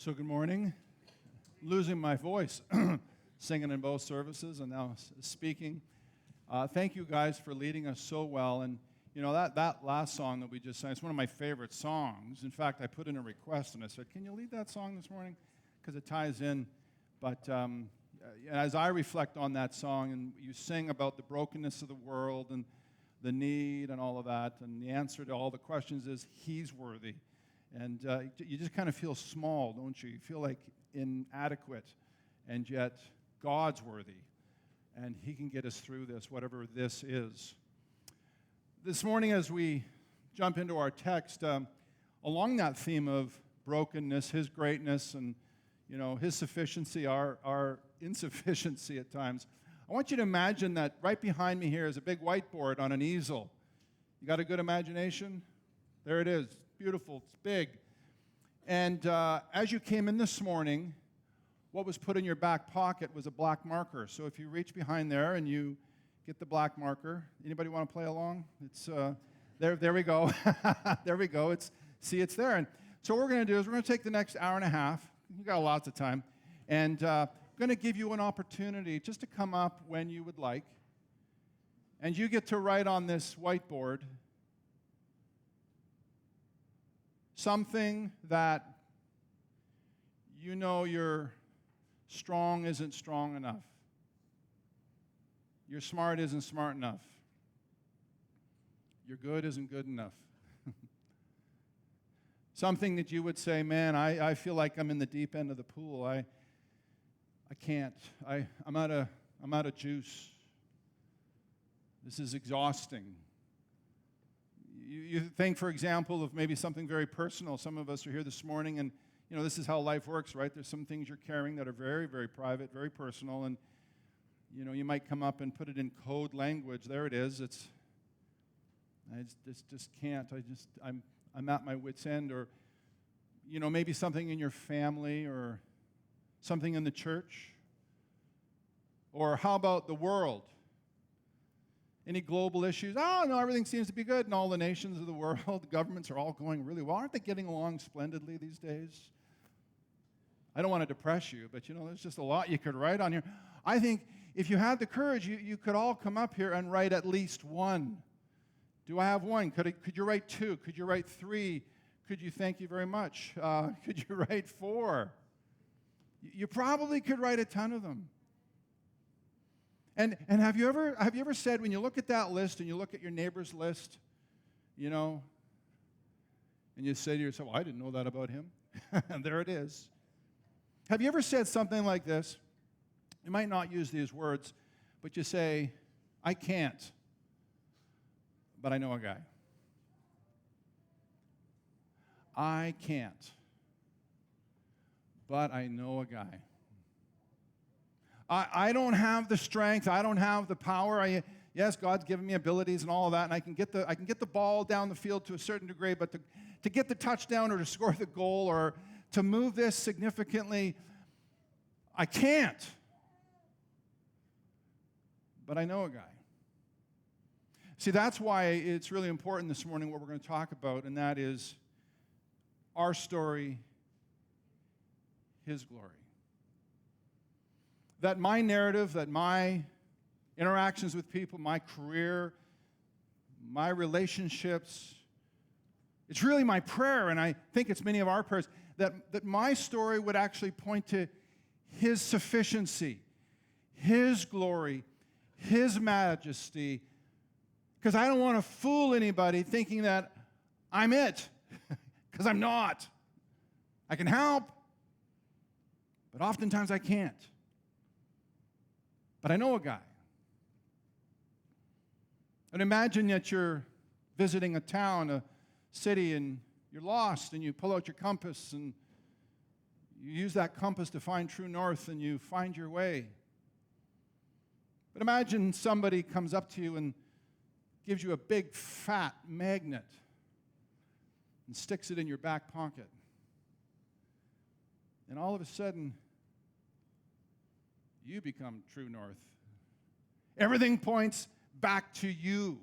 So good morning. Losing my voice, singing in both services and now speaking. Thank you guys for leading us so well. And you know, that last song that we just sang, it's one of my favorite songs. In fact, I put in a request and I said, can you lead that song this morning? Because it ties in. But as I reflect on that song and you sing about the brokenness of the world and the need and all of that, and the answer to all the questions is He's worthy. And you just kind of feel small, don't you? You feel like inadequate, and yet God's worthy. And He can get us through this, whatever this is. This morning as we jump into our text, along that theme of brokenness, His greatness, and you know, His sufficiency, our insufficiency at times, I want you to imagine that right behind me here is a big whiteboard on an easel. You got a good imagination? There it is. Beautiful. It's big. And as you came in this morning, what was put in your back pocket was a black marker. So if you reach behind there and you get the black marker, anybody want to play along? It's there we go. There we go. It's there. And so what we're going to do is we're going to take the next hour and a half. We've got lots of time. And I'm going to give you an opportunity just to come up when you would like. And you get to write on this whiteboard something that you know your strong isn't strong enough. Your smart isn't smart enough. Your good isn't good enough. Something that you would say, man, I feel like I'm in the deep end of the pool. I can't. I'm out of juice. This is exhausting. You think, for example, of maybe something very personal. Some of us are here this morning, and you know this is how life works, right? There's some things you're carrying that are very, very private, very personal, and you know you might come up and put it in code language. There it is. I just can't. I'm at my wit's end, or you know maybe something in your family, or something in the church, or how about the world? Any global issues? Oh, no, everything seems to be good in all the nations of the world. The governments are all going really well. Aren't they getting along splendidly these days? I don't want to depress you, but you know, there's just a lot you could write on here. I think if you had the courage, you could all come up here and write at least one. Do I have one? Could you write two? Could you write three? Could you thank you very much? Could you write four? You probably could write a ton of them. And have you ever said, when you look at that list and you look at your neighbor's list, you know, and you say to yourself, well, I didn't know that about him. And there it is. Have you ever said something like this? You might not use these words, but you say, I can't, but I know a guy. I can't, but I know a guy. I don't have the strength. I don't have the power. Yes, God's given me abilities and all of that, and I can get the ball down the field to a certain degree, but to get the touchdown or to score the goal or to move this significantly, I can't. But I know a guy. See, that's why it's really important this morning what we're going to talk about, and that is our story, His glory. That my narrative, that my interactions with people, my career, my relationships, it's really my prayer, and I think it's many of our prayers, that my story would actually point to His sufficiency, His glory, His majesty, because I don't want to fool anybody thinking that I'm it, because I'm not. I can help, but oftentimes I can't. But I know a guy. And imagine that you're visiting a town, a city, and you're lost, and you pull out your compass, and you use that compass to find true north, and you find your way. But imagine somebody comes up to you and gives you a big, fat magnet and sticks it in your back pocket. And all of a sudden, you become true north. Everything points back to you.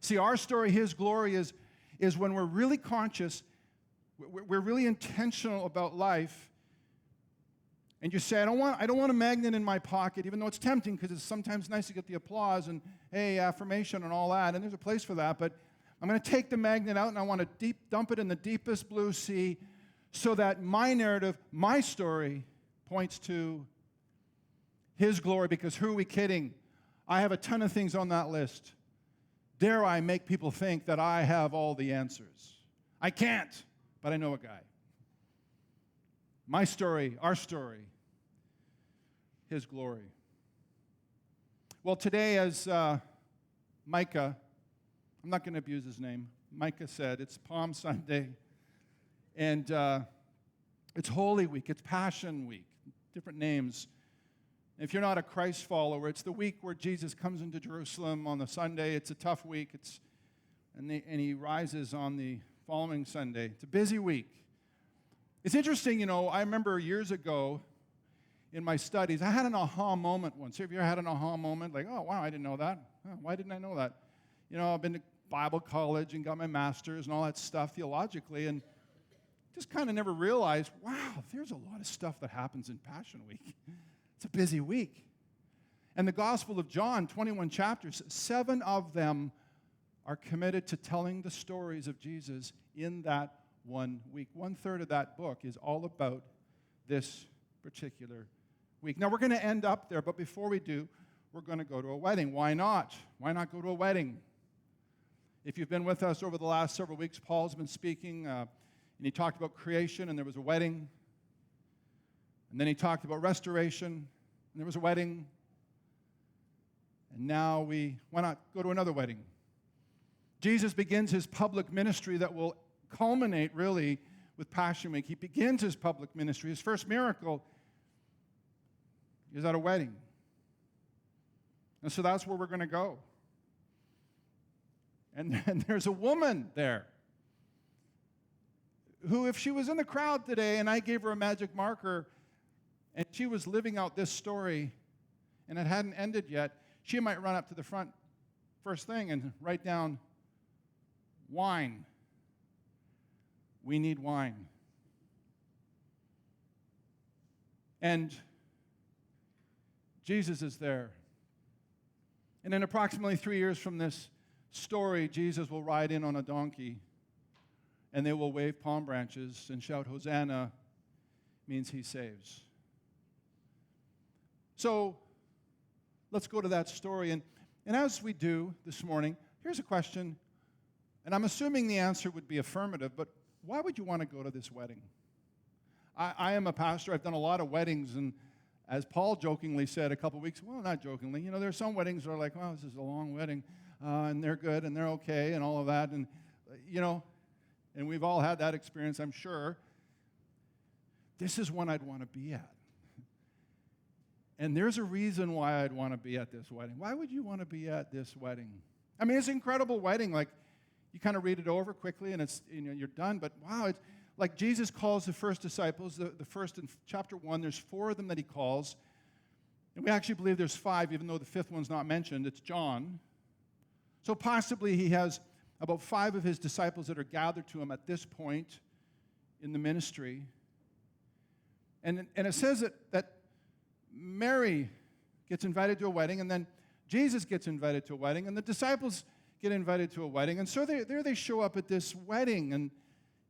See, our story, His glory, is when we're really conscious We're really intentional about life. And you say, I don't want a magnet in my pocket, even though it's tempting because it's sometimes nice to get the applause and, hey, affirmation and all that, and there's a place for that, but I'm going to take the magnet out and I want to dump it in the deepest blue sea so that my narrative, my story, points to His glory, because who are we kidding? I have a ton of things on that list. Dare I make people think that I have all the answers? I can't, but I know a guy. My story, our story, His glory. Well, today, as Micah, I'm not going to abuse his name, Micah said, it's Palm Sunday, and it's Holy Week, it's Passion Week, different names. If you're not a Christ follower, it's the week where Jesus comes into Jerusalem on the Sunday. It's a tough week, and He rises on the following Sunday. It's a busy week. It's interesting, I remember years ago in my studies, I had an aha moment once. Have you ever had an aha moment? Like, oh, wow, I didn't know that. Oh, why didn't I know that? I've been to Bible college and got my master's and all that stuff theologically, and just kind of never realized, wow, there's a lot of stuff that happens in Passion Week. It's a busy week. And the Gospel of John, 21 chapters, 7 of them are committed to telling the stories of Jesus in that 1 week. 1/3 of that book is all about this particular week. Now, we're going to end up there, but before we do, we're going to go to a wedding. Why not? Why not go to a wedding? If you've been with us over the last several weeks, Paul's been speaking, and he talked about creation, and there was a wedding. And then he talked about restoration, and there was a wedding. And now why not go to another wedding? Jesus begins his public ministry that will culminate, really, with Passion Week. He begins his public ministry. His first miracle is at a wedding. And so that's where we're going to go. And there's a woman there who, if she was in the crowd today and I gave her a magic marker and she was living out this story and it hadn't ended yet, she might run up to the front first thing and write down wine. We need wine. And Jesus is there. And in approximately 3 years from this story, Jesus will ride in on a donkey, and they will wave palm branches and shout, Hosanna, means He saves. So let's go to that story. And as we do this morning, here's a question, and I'm assuming the answer would be affirmative, but why would you want to go to this wedding? I am a pastor. I've done a lot of weddings, and as Paul jokingly said a couple weeks, well, not jokingly, there are some weddings that are like, wow, this is a long wedding, and they're good, and they're okay, and all of that, and, and we've all had that experience, I'm sure. This is one I'd want to be at. And there's a reason why I'd want to be at this wedding. Why would you want to be at this wedding? I mean, it's an incredible wedding. Like, you kind of read it over quickly, and it's you're done, but wow, it's like Jesus calls the first disciples, the first in chapter 1, there's 4 of them that He calls. And we actually believe there's 5, even though the 5th one's not mentioned. It's John. So possibly He has about 5 of His disciples that are gathered to Him at this point in the ministry. And it says that Mary gets invited to a wedding, and then Jesus gets invited to a wedding, and the disciples get invited to a wedding. And so there they show up at this wedding, and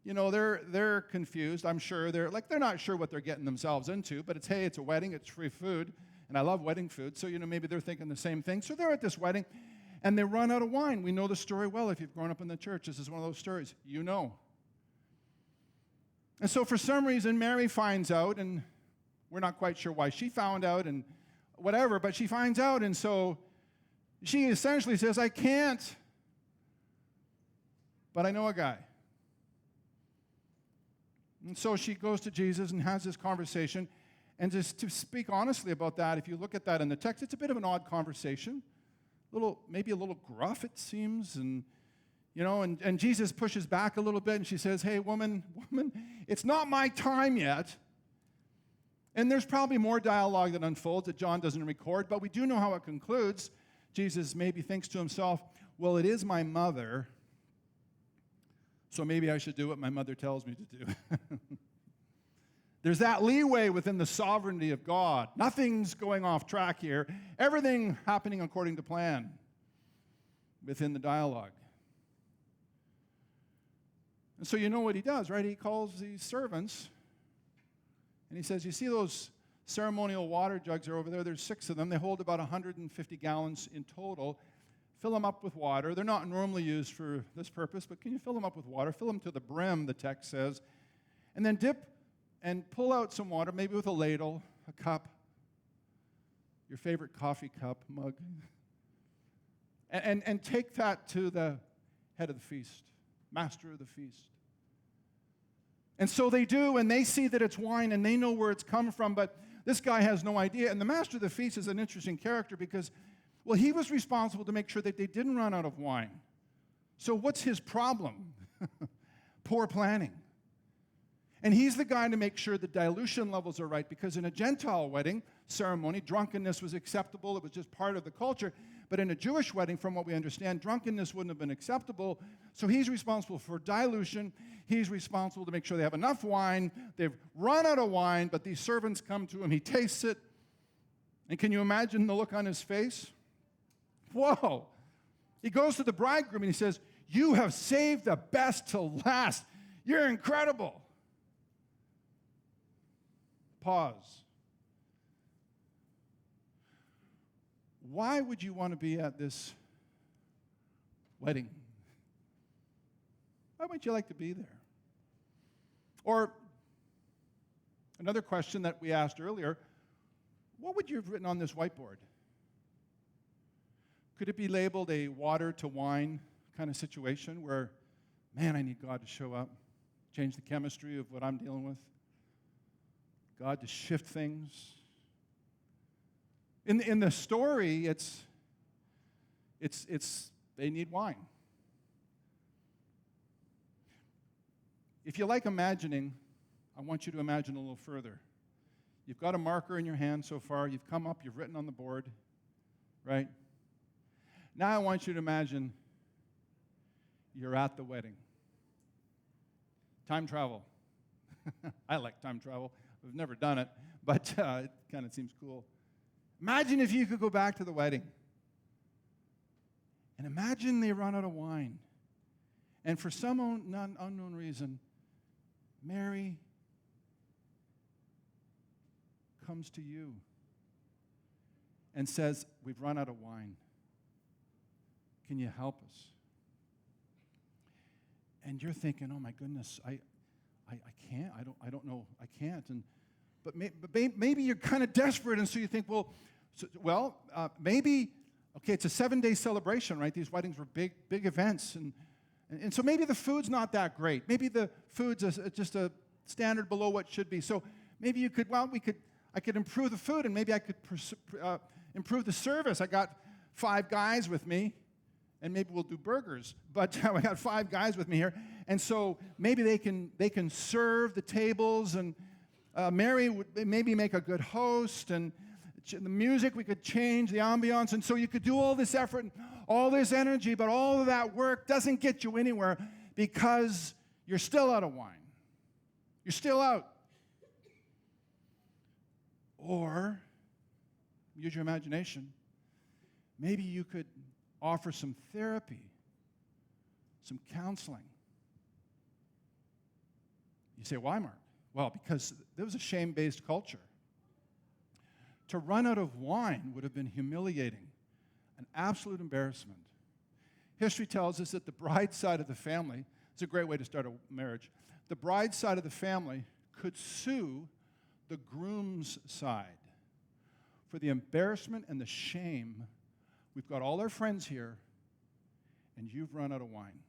they're confused, I'm sure. They're not sure what they're getting themselves into, but it's a wedding, it's free food, and I love wedding food, so maybe they're thinking the same thing. So they're at this wedding, and they run out of wine. We know the story well. If you've grown up in the church, this is one of those stories. And so for some reason, Mary finds out, and we're not quite sure why she found out and whatever, but she finds out, and so she essentially says, I can't, but I know a guy. And so she goes to Jesus and has this conversation. And just to speak honestly about that, if you look at that in the text, it's a bit of an odd conversation. Maybe a little gruff, it seems. And Jesus pushes back a little bit, and she says, hey, woman, it's not my time yet. And there's probably more dialogue that unfolds that John doesn't record, but we do know how it concludes. Jesus maybe thinks to himself, well, it is my mother, so maybe I should do what my mother tells me to do. There's that leeway within the sovereignty of God. Nothing's going off track here. Everything happening according to plan within the dialogue. And so you know what he does, right? He calls these servants, and he says, you see those ceremonial water jugs are over there? There's 6 of them. They hold about 150 gallons in total. Fill them up with water. They're not normally used for this purpose, but can you fill them up with water? Fill them to the brim, the text says. And then dip and pull out some water, maybe with a ladle, a cup, your favorite coffee cup, mug, and take that to the head of the feast, master of the feast. And so they do, and they see that it's wine, and they know where it's come from, but this guy has no idea. And the master of the feast is an interesting character because, well, he was responsible to make sure that they didn't run out of wine. So what's his problem? Poor planning. And he's the guy to make sure the dilution levels are right, because in a Gentile wedding ceremony, drunkenness was acceptable. It was just part of the culture. But in a Jewish wedding, from what we understand, drunkenness wouldn't have been acceptable. So he's responsible for dilution. He's responsible to make sure they have enough wine. They've run out of wine, but these servants come to him. He tastes it. And can you imagine the look on his face? Whoa. He goes to the bridegroom and he says, you have saved the best till last. You're incredible. Pause. Why would you want to be at this wedding? Why would you like to be there? Or another question that we asked earlier, what would you have written on this whiteboard? Could it be labeled a water to wine kind of situation where, man, I need God to show up, change the chemistry of what I'm dealing with? God to shift things. In the story, it's they need wine. If you like imagining, I want you to imagine a little further. You've got a marker in your hand so far. You've come up. You've written on the board, right? Now I want you to imagine you're at the wedding. Time travel. I like time travel. I've never done it, but it kind of seems cool. Imagine if you could go back to the wedding. And imagine they run out of wine. And for some unknown reason, Mary comes to you and says, we've run out of wine. Can you help us? And you're thinking, oh my goodness, I can't. I don't know. I can't. But maybe you're kind of desperate, and so you think, maybe, okay, it's a 7-day celebration, right? These weddings were big events, and so maybe the food's not that great. Maybe the food's just a standard below what should be. So maybe you could, I could improve the food, and maybe I could improve the service. I got 5 guys with me, and maybe we'll do burgers. But I got 5 guys with me here, and so maybe they can serve the tables, and Mary would maybe make a good host, and the music, we could change the ambiance, and so you could do all this effort and all this energy, but all of that work doesn't get you anywhere because you're still out of wine. You're still out. Or, use your imagination, maybe you could offer some therapy, some counseling. You say, why, Mark? Well, because there was a shame-based culture. To run out of wine would have been humiliating, an absolute embarrassment. History tells us that the bride side of the family, it's a great way to start a marriage, the bride side of the family could sue the groom's side for the embarrassment and the shame. We've got all our friends here, and you've run out of wine.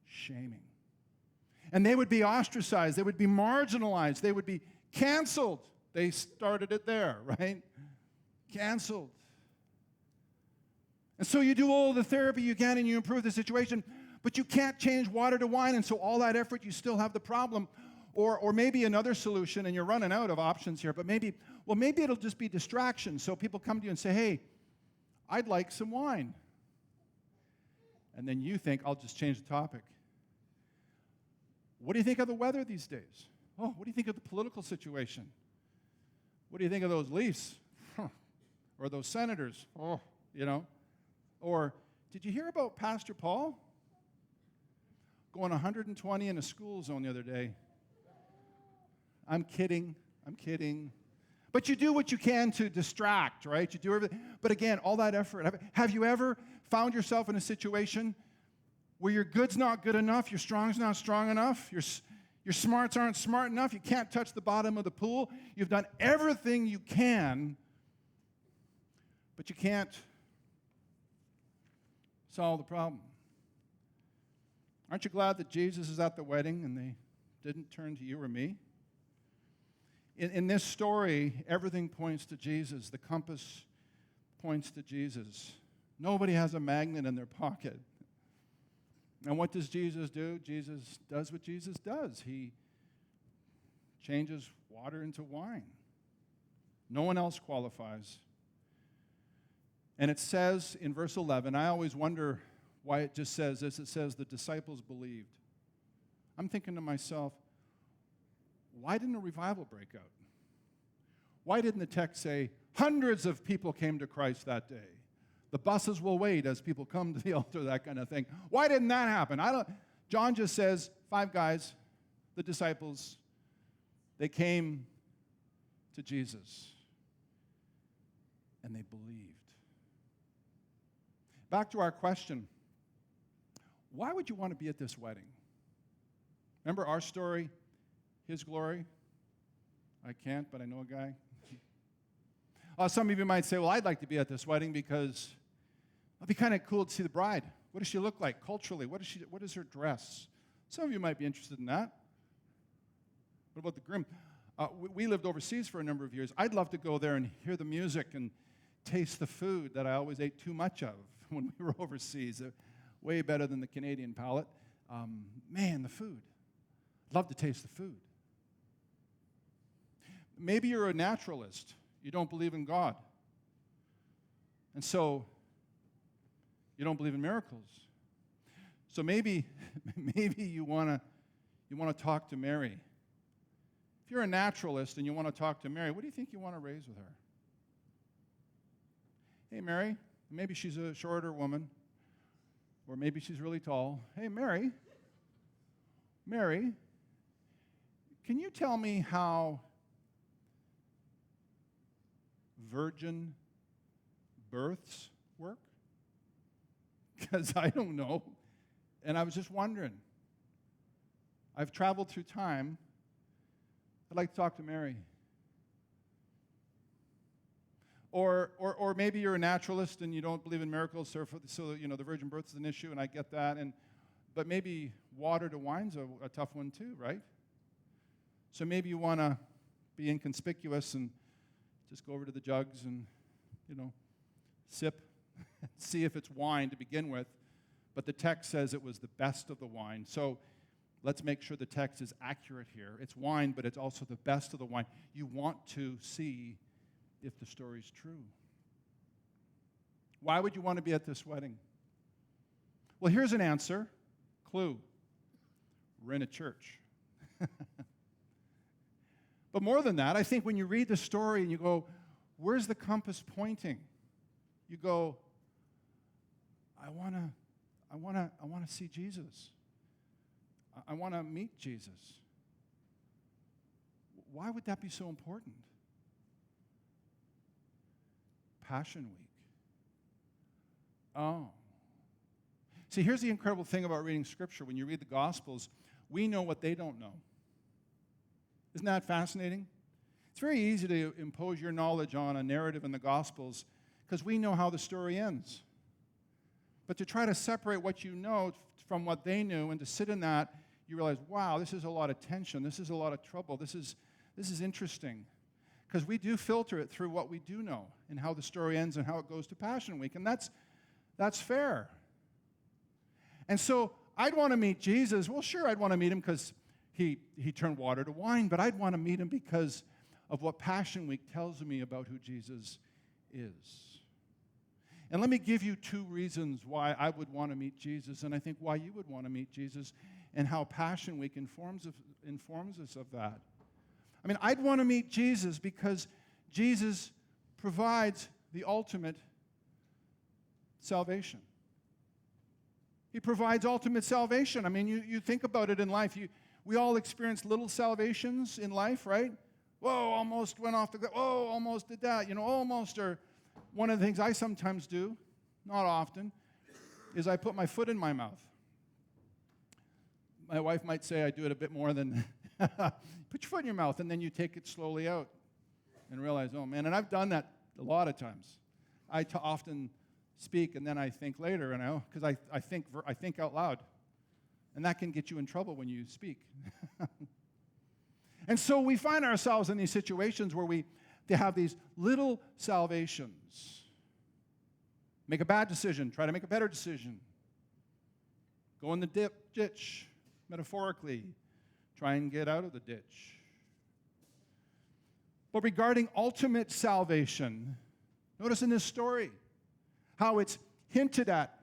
Shaming. And they would be ostracized. They would be marginalized. They would be canceled. They started it there, right? Canceled. And so you do all the therapy you can and you improve the situation, but you can't change water to wine, and so all that effort, you still have the problem. Or maybe another solution, and you're running out of options here, but maybe it'll just be distraction. So people come to you and say, hey, I'd like some wine. And then you think, I'll just change the topic. What do you think of the weather these days? Oh, what do you think of the political situation? What do you think of those Leafs? Or those Senators? Oh, you know. Or, did you hear about Pastor Paul going 120 in a school zone the other day? I'm kidding. But you do what you can to distract, right? You do everything. But again, all that effort. Have you ever found yourself in a situation where your good's not good enough, your strong's not strong enough, your smarts aren't smart enough, you can't touch the bottom of the pool, you've done everything you can, but you can't solve the problem? Aren't you glad that Jesus is at the wedding and they didn't turn to you or me? In this story, everything points to Jesus. The compass points to Jesus. Nobody has a magnet in their pocket. And what does Jesus do? Jesus does what Jesus does. He changes water into wine. No one else qualifies. And it says in verse 11, I always wonder why it just says this. It says the disciples believed. I'm thinking to myself, why didn't a revival break out? Why didn't the text say hundreds of people came to Christ that day? The buses will wait as people come to the altar, that kind of thing. Why didn't that happen? John just says 5 guys, the disciples, they came to Jesus and they believed. Back to our question. Why would you want to be at this wedding? Remember our story, his glory? I can't, but I know a guy. Some of you might say, well, I'd like to be at this wedding because it'd be kind of cool to see the bride. What does she look like culturally? What is her dress? Some of you might be interested in that. What about the groom? We lived overseas for a number of years. I'd love to go there and hear the music and taste the food that I always ate too much of when we were overseas. Way better than the Canadian palate. Man, the food. I'd love to taste the food. Maybe you're a naturalist. You don't believe in God. And so you don't believe in miracles. So maybe you want to talk to Mary. If you're a naturalist and you want to talk to Mary, what do you think you want to raise with her? Hey, Mary. Maybe she's a shorter woman, or maybe she's really tall. Hey, Mary, can you tell me how virgin births work? Because I don't know, and I was just wondering. I've traveled through time. I'd like to talk to Mary. Or maybe you're a naturalist and you don't believe in miracles, so you know the virgin birth is an issue, and I get that. But maybe water to wine's a tough one too, right? So maybe you want to be inconspicuous and just go over to the jugs and sip, see if it's wine to begin with. But the text says it was the best of the wine. So let's make sure the text is accurate here. It's wine, but it's also the best of the wine. You want to see if the story's true. Why would you want to be at this wedding? Well, here's an answer. Clue. We're in a church. But more than that, I think when you read the story and you go, where's the compass pointing? You go, I want to see Jesus. I want to meet Jesus. Why would that be so important? Passion Week. Oh. See, here's the incredible thing about reading Scripture. When you read the Gospels, we know what they don't know. Isn't that fascinating? It's very easy to impose your knowledge on a narrative in the Gospels because we know how the story ends. But to try to separate what you know from what they knew and to sit in that, you realize, wow, this is a lot of tension. This is a lot of trouble. This is interesting. Because we do filter it through what we do know and how the story ends and how it goes to Passion Week. And that's fair. And so I'd want to meet Jesus. Well, sure, I'd want to meet him because he turned water to wine, but I'd want to meet him because of what Passion Week tells me about who Jesus is. And let me give you 2 reasons why I would want to meet Jesus, and I think why you would want to meet Jesus. and how Passion Week informs us of that. I mean, I'd want to meet Jesus because Jesus provides the ultimate salvation. He provides ultimate salvation. I mean, you think about it in life. We all experience little salvations in life, right? Whoa, almost went off the cliff. Whoa, almost did that. Almost. Or one of the things I sometimes do, not often, is I put my foot in my mouth. My wife might say I do it a bit more than put your foot in your mouth, and then you take it slowly out and realize, oh, man. And I've done that a lot of times. I often speak, and then I think later, because I think out loud. And that can get you in trouble when you speak. And so we find ourselves in these situations where they have these little salvations. Make a bad decision, try to make a better decision. Go in the ditch, metaphorically. Try and get out of the ditch. But regarding ultimate salvation, notice in this story how it's hinted at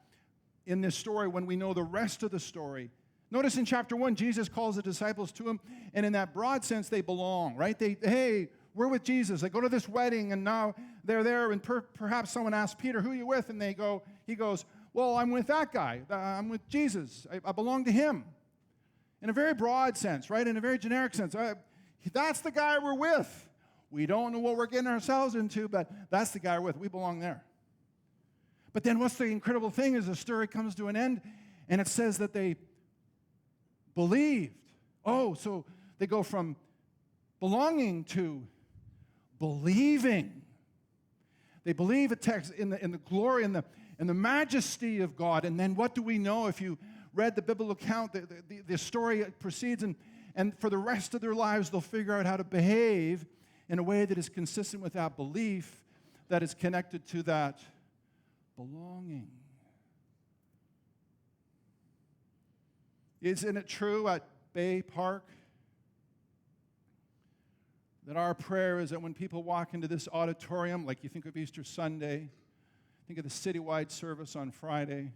in this story when we know the rest of the story. Notice in chapter 1, Jesus calls the disciples to him, and in that broad sense, they belong, right? Hey, we're with Jesus. They go to this wedding, and now they're there, and perhaps someone asks Peter, who are you with? And he goes, well, I'm with that guy. I'm with Jesus. I belong to him. In a very broad sense, right? In a very generic sense. That's the guy we're with. We don't know what we're getting ourselves into, but that's the guy we're with. We belong there. But then what's the incredible thing is the story comes to an end, and it says that they believed. Oh, so they go from belonging to believing. They believe in the glory and the majesty of God. And then what do we know? If you read the biblical account, the story proceeds, and for the rest of their lives, they'll figure out how to behave in a way that is consistent with that belief, that is connected to that belonging. Isn't it true at Bay Park that our prayer is that when people walk into this auditorium, like you think of Easter Sunday, think of the citywide service on Friday,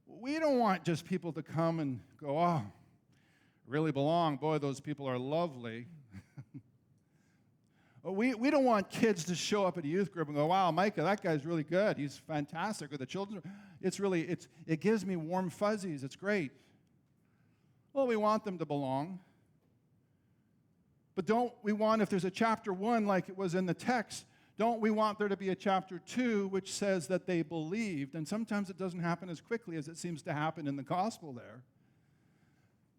we don't want just people to come and go, oh, really belong. Boy, those people are lovely. We don't want kids to show up at a youth group and go, wow, Micah, that guy's really good. He's fantastic. Or the children, it gives me warm fuzzies. It's great. Well, we want them to belong. But don't we want, if there's a chapter 1 like it was in the text, don't we want there to be a chapter 2 which says that they believed? And sometimes it doesn't happen as quickly as it seems to happen in the gospel there.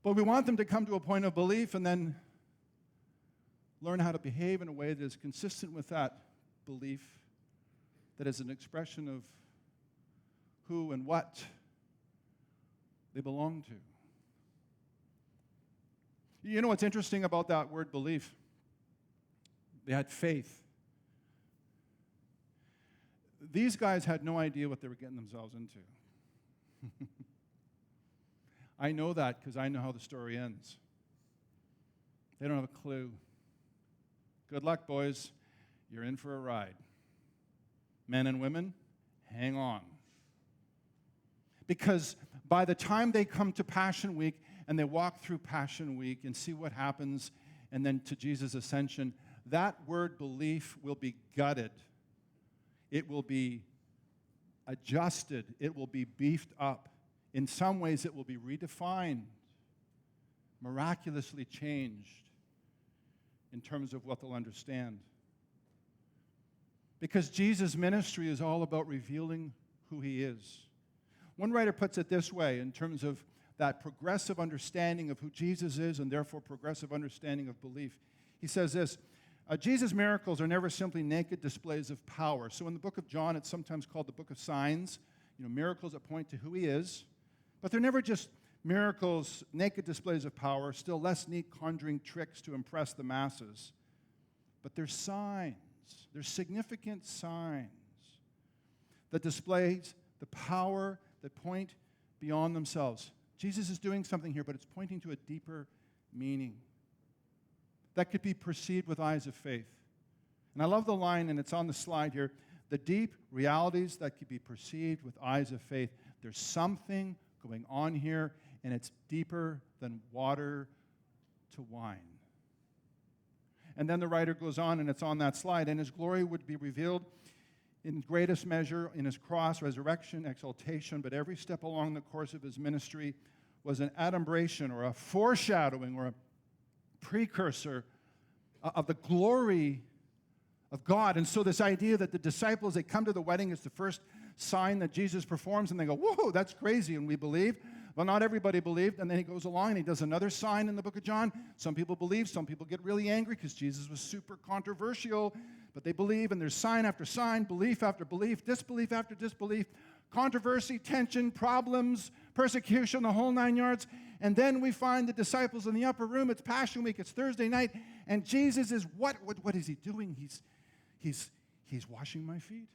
But we want them to come to a point of belief and then learn how to behave in a way that is consistent with that belief, that is an expression of who and what they belong to. You know what's interesting about that word belief? They had faith. These guys had no idea what they were getting themselves into. I know that because I know how the story ends. They don't have a clue. Good luck, boys. You're in for a ride. Men and women, hang on. Because by the time they come to Passion Week and they walk through Passion Week and see what happens and then to Jesus' ascension, that word belief will be gutted. It will be adjusted. It will be beefed up. In some ways, it will be redefined, miraculously changed in terms of what they'll understand. Because Jesus' ministry is all about revealing who he is. One writer puts it this way in terms of that progressive understanding of who Jesus is and therefore progressive understanding of belief. He says this, Jesus' miracles are never simply naked displays of power. So in the book of John, it's sometimes called the book of signs, miracles that point to who he is. But they're never just miracles, naked displays of power, still less neat conjuring tricks to impress the masses. But they're signs. They're significant signs that displays the power that point beyond themselves. Jesus is doing something here, but it's pointing to a deeper meaning that could be perceived with eyes of faith. And I love the line, and it's on the slide here, the deep realities that could be perceived with eyes of faith. There's something going on here, and it's deeper than water to wine. And then the writer goes on, and it's on that slide, and his glory would be revealed in greatest measure in his cross, resurrection, exaltation, but every step along the course of his ministry was an adumbration or a foreshadowing or a precursor of the glory of God. And so this idea that the disciples, they come to the wedding is the first sign that Jesus performs, and they go, whoa, that's crazy, and we believe. Well, not everybody believed, and then he goes along and he does another sign in the book of John. Some people believe, some people get really angry because Jesus was super controversial, but they believe, and there's sign after sign, belief after belief, disbelief after disbelief, controversy, tension, problems, persecution, the whole 9 yards. And then we find the disciples in the upper room. It's Passion Week, it's Thursday night, and Jesus is, what is he doing? He's washing my feet.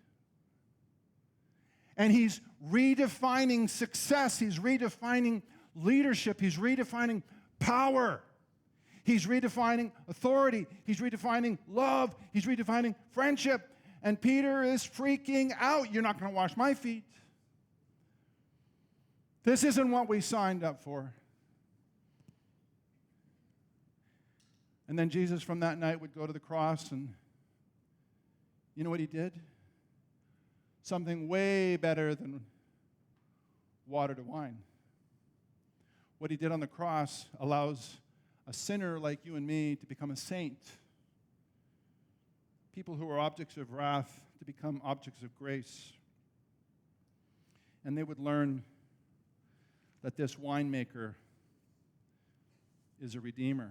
And he's redefining success. He's redefining leadership. He's redefining power. He's redefining authority. He's redefining love. He's redefining friendship. And Peter is freaking out. You're not going to wash my feet. This isn't what we signed up for. And then Jesus from that night would go to the cross, and you know what he did? Something way better than water to wine. What he did on the cross allows a sinner like you and me to become a saint. People who are objects of wrath to become objects of grace. And they would learn that this winemaker is a redeemer.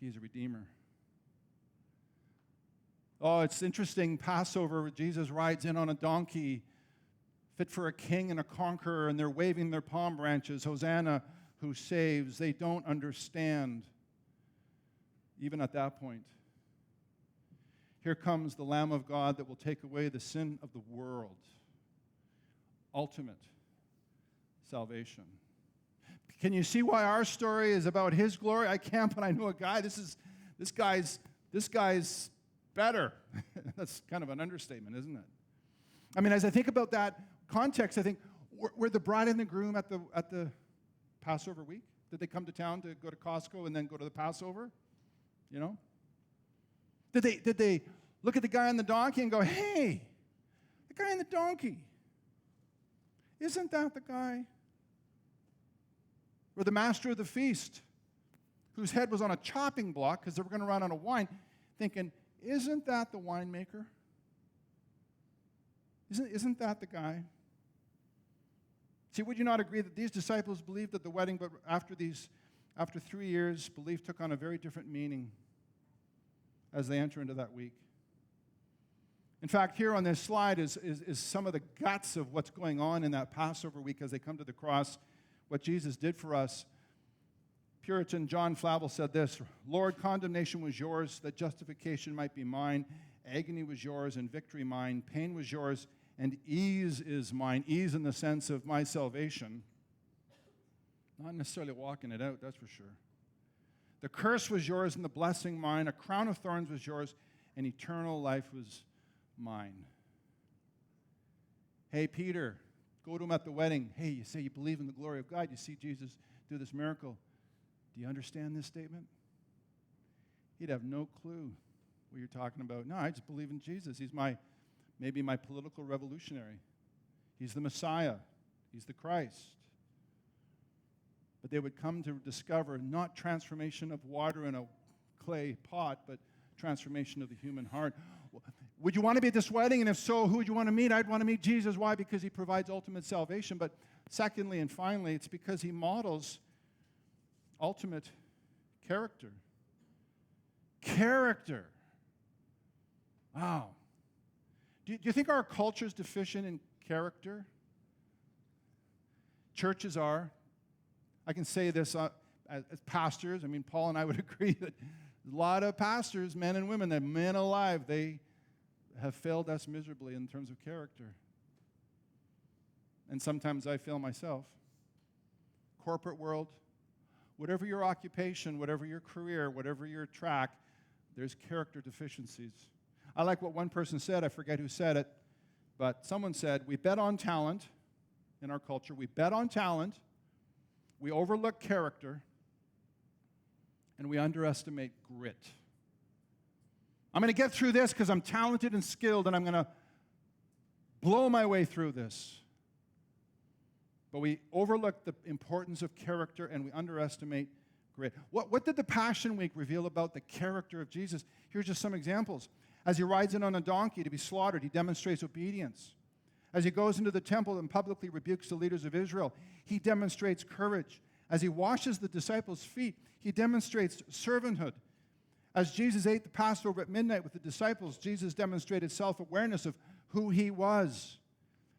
He's a redeemer. Oh, it's interesting. Passover, Jesus rides in on a donkey, fit for a king and a conqueror, and they're waving their palm branches. Hosanna, who saves. They don't understand, even at that point. Here comes the Lamb of God that will take away the sin of the world. Ultimate salvation. Can you see why our story is about his glory? I can't, but I know a guy. This guy's better. That's kind of an understatement, isn't it? I mean, as I think about that context, I think, were the bride and the groom at the Passover week? Did they come to town to go to Costco and then go to the Passover? You know? Did they look at the guy on the donkey and go, hey, the guy on the donkey, isn't that the guy? Or the master of the feast, whose head was on a chopping block because they were going to run out of wine, thinking, isn't that the winemaker? Isn't that the guy? See, would you not agree that these disciples believed at the wedding, but after 3 years, belief took on a very different meaning as they enter into that week? In fact, here on this slide is some of the guts of what's going on in that Passover week as they come to the cross, what Jesus did for us. Puritan John Flavel said this, Lord, condemnation was yours, that justification might be mine. Agony was yours, and victory mine. Pain was yours, and ease is mine. Ease in the sense of my salvation. Not necessarily walking it out, that's for sure. The curse was yours, and the blessing mine. A crown of thorns was yours, and eternal life was mine. Hey, Peter, go to him at the wedding. Hey, you say you believe in the glory of God. You see Jesus do this miracle. Do you understand this statement? He'd have no clue what you're talking about. No, I just believe in Jesus. He's maybe my political revolutionary. He's the Messiah. He's the Christ. But they would come to discover not transformation of water in a clay pot, but transformation of the human heart. Would you want to be at this wedding? And if so, who would you want to meet? I'd want to meet Jesus. Why? Because he provides ultimate salvation. But secondly and finally, it's because he models ultimate character. Character. Wow. Do you think our culture is deficient in character? Churches are. I can say this as pastors. I mean, Paul and I would agree that a lot of pastors, men and women, that men alive, they have failed us miserably in terms of character. And sometimes I fail myself. Corporate world, whatever your occupation, whatever your career, whatever your track, there's character deficiencies. I like what one person said. I forget who said it, but someone said, we bet on talent, in our culture. We bet on talent, we overlook character, and we underestimate grit. I'm going to get through this because I'm talented and skilled, and I'm going to blow my way through this. But we overlook the importance of character, and we underestimate grit. What did the Passion Week reveal about the character of Jesus? Here's just some examples. As he rides in on a donkey to be slaughtered, he demonstrates obedience. As he goes into the temple and publicly rebukes the leaders of Israel, he demonstrates courage. As he washes the disciples' feet, he demonstrates servanthood. As Jesus ate the Passover at midnight with the disciples, Jesus demonstrated self-awareness of who he was.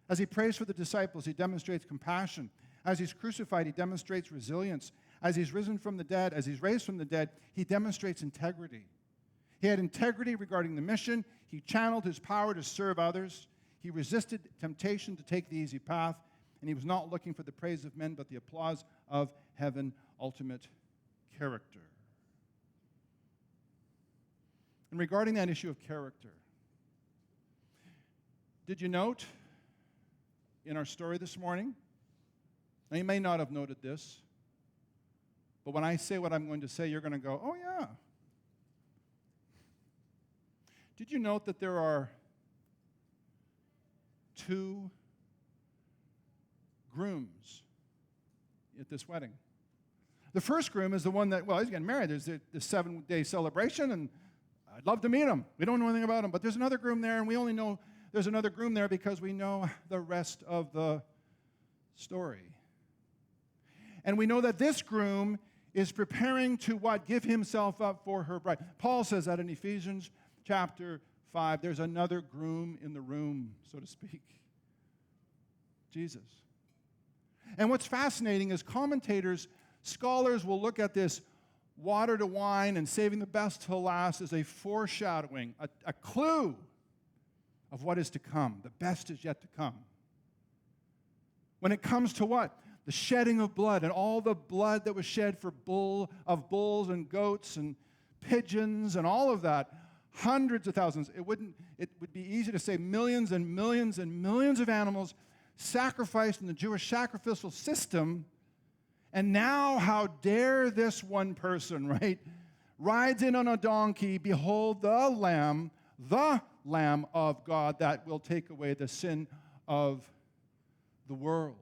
As he prays for the disciples, he demonstrates compassion. As he's crucified, he demonstrates resilience. As he's risen from the dead, as he's raised from the dead, he demonstrates integrity. He had integrity regarding the mission. He channeled his power to serve others. He resisted temptation to take the easy path. And he was not looking for the praise of men, but the applause of heaven, ultimate character. And regarding that issue of character, did you note in our story this morning, now you may not have noted this, but when I say what I'm going to say, you're going to go, oh yeah. Did you note that there are 2 grooms at this wedding? The first groom is the one that, well, he's getting married. There's the 7-day celebration, and I'd love to meet him. We don't know anything about him, but there's another groom there, and we only know there's another groom there because we know the rest of the story. And we know that this groom is preparing to what? Give himself up for her bride. Paul says that in Ephesians chapter 5. There's another groom in the room, so to speak. Jesus. And what's fascinating is commentators, scholars will look at this water to wine and saving the best till last as a foreshadowing, a clue of what is to come. The best is yet to come. When it comes to what? The shedding of blood, and all the blood that was shed for bulls and goats and pigeons and all of that, hundreds of thousands. It would be easy to say millions and millions and millions of animals sacrificed in the Jewish sacrificial system. And now, how dare this one person, right, rides in on a donkey, behold the Lamb of God that will take away the sin of the world.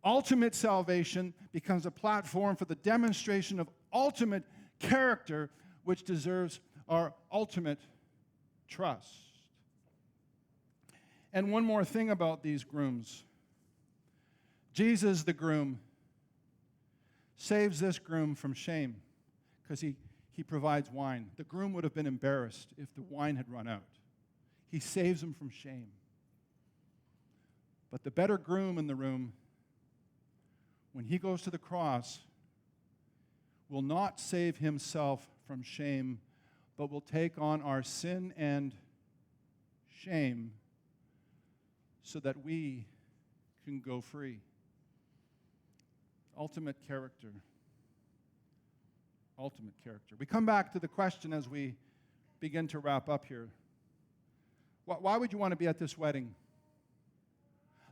Ultimate salvation becomes a platform for the demonstration of ultimate character, which deserves our ultimate trust. And one more thing about these grooms. Jesus, the groom, saves this groom from shame because he provides wine. The groom would have been embarrassed if the wine had run out. He saves him from shame. But the better groom in the room, when he goes to the cross, will not save himself from shame, but will take on our sin and shame so that we can go free. Ultimate character. Ultimate character. We come back to the question as we begin to wrap up here. Why would you want to be at this wedding?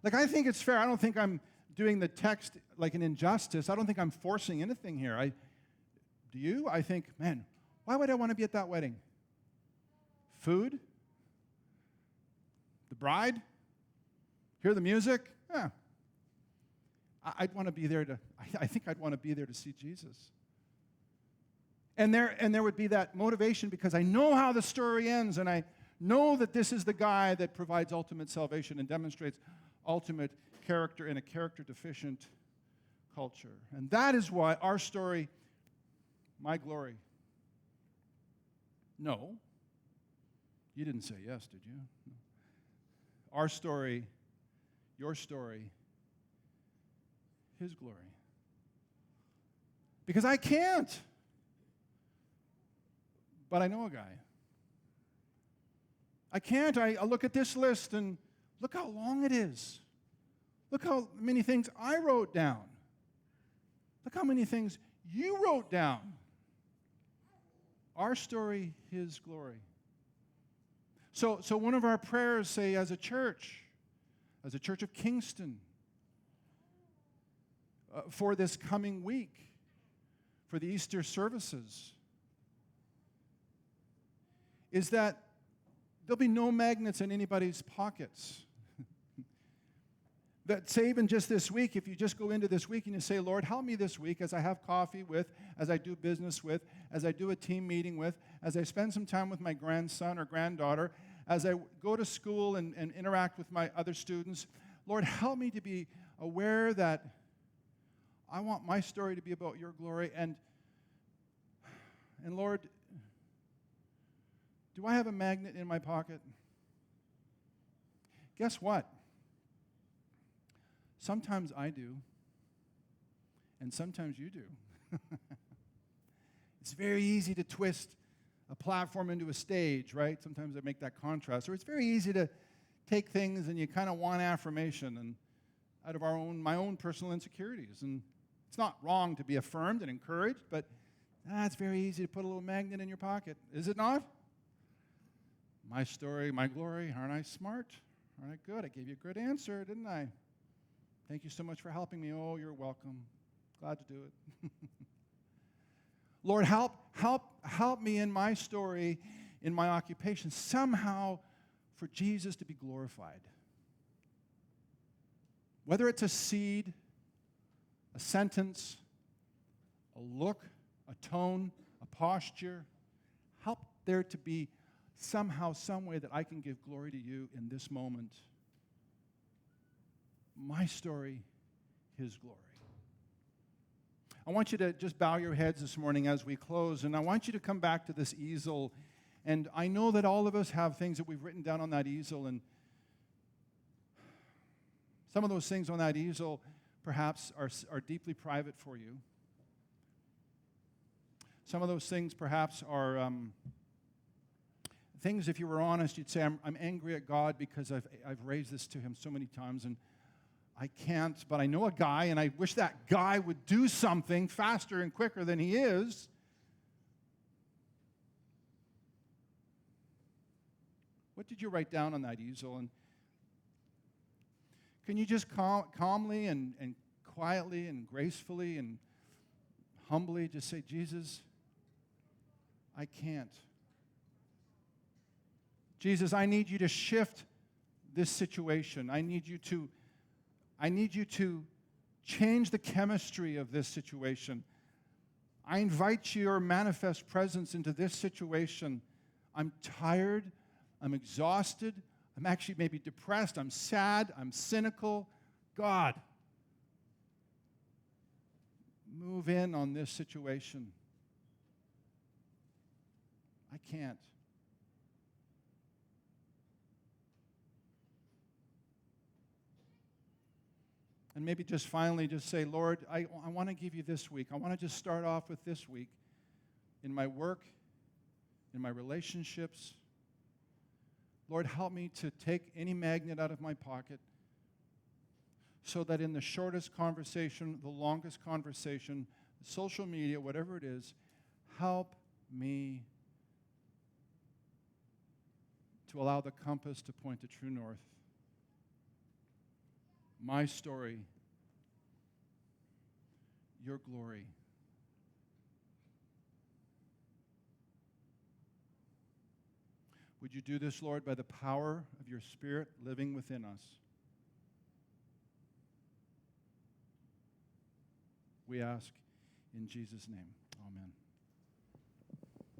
Like, I think it's fair. I don't think I'm doing the text like an injustice. I don't think I'm forcing anything here. Do you? I think, man, why would I want to be at that wedding? Food? The bride? Hear the music? Yeah. I'd want to be there I think I'd want to be there to see Jesus. And there would be that motivation because I know how the story ends, and I know that this is the guy that provides ultimate salvation and demonstrates ultimate character in a character-deficient culture. And that is why our story, my glory. No. You didn't say yes, did you? No. Our story, your story, his glory. Because I can't. But I know a guy. I can't. I look at this list and look how long it is. Look how many things I wrote down. Look how many things you wrote down. Our story, his glory. So one of our prayers, say, as a church, as a church of Kingston, for this coming week, for the Easter services, is that there'll be no magnets in anybody's pockets. That say even just this week, if you just go into this week and you say, Lord, help me this week as I have coffee with, as I do business with, as I do a team meeting with, as I spend some time with my grandson or granddaughter, as I go to school and interact with my other students, Lord, help me to be aware that I want my story to be about your glory. And Lord, do I have a magnet in my pocket? Guess what? Sometimes I do, and sometimes you do. It's very easy to twist a platform into a stage, right? Sometimes I make that contrast. Or it's very easy to take things and you kind of want affirmation and out of my own personal insecurities. And it's not wrong to be affirmed and encouraged, but it's very easy to put a little magnet in your pocket. Is it not? My story, my glory. Aren't I smart? Aren't I good? I gave you a good answer, didn't I? Thank you so much for helping me. Oh, you're welcome. Glad to do it. Lord, help me in my story, in my occupation, somehow for Jesus to be glorified. Whether it's a seed, a sentence, a look, a tone, a posture, help there to be somehow, some way that I can give glory to you in this moment. My story, his glory. I want you to just bow your heads this morning as we close, and I want you to come back to this easel. And I know that all of us have things that we've written down on that easel, and some of those things on that easel perhaps are deeply private for you. Some of those things perhaps are things, if you were honest, you'd say, I'm angry at God because I've raised this to him so many times, and I can't, but I know a guy, and I wish that guy would do something faster and quicker than he is. What did you write down on that easel? And can you just calmly and quietly and gracefully and humbly just say, Jesus, I can't. Jesus, I need you to shift this situation. I need you to change the chemistry of this situation. I invite your manifest presence into this situation. I'm tired. I'm exhausted. I'm actually maybe depressed. I'm sad. I'm cynical. God, move in on this situation. I can't. And maybe just finally just say, Lord, I want to give you this week. I want to just start off with this week in my work, in my relationships. Lord, help me to take any magnet out of my pocket so that in the shortest conversation, the longest conversation, social media, whatever it is, help me to allow the compass to point to true north. My story, your glory. Would you do this, Lord, by the power of your Spirit living within us? We ask in Jesus' name. Amen.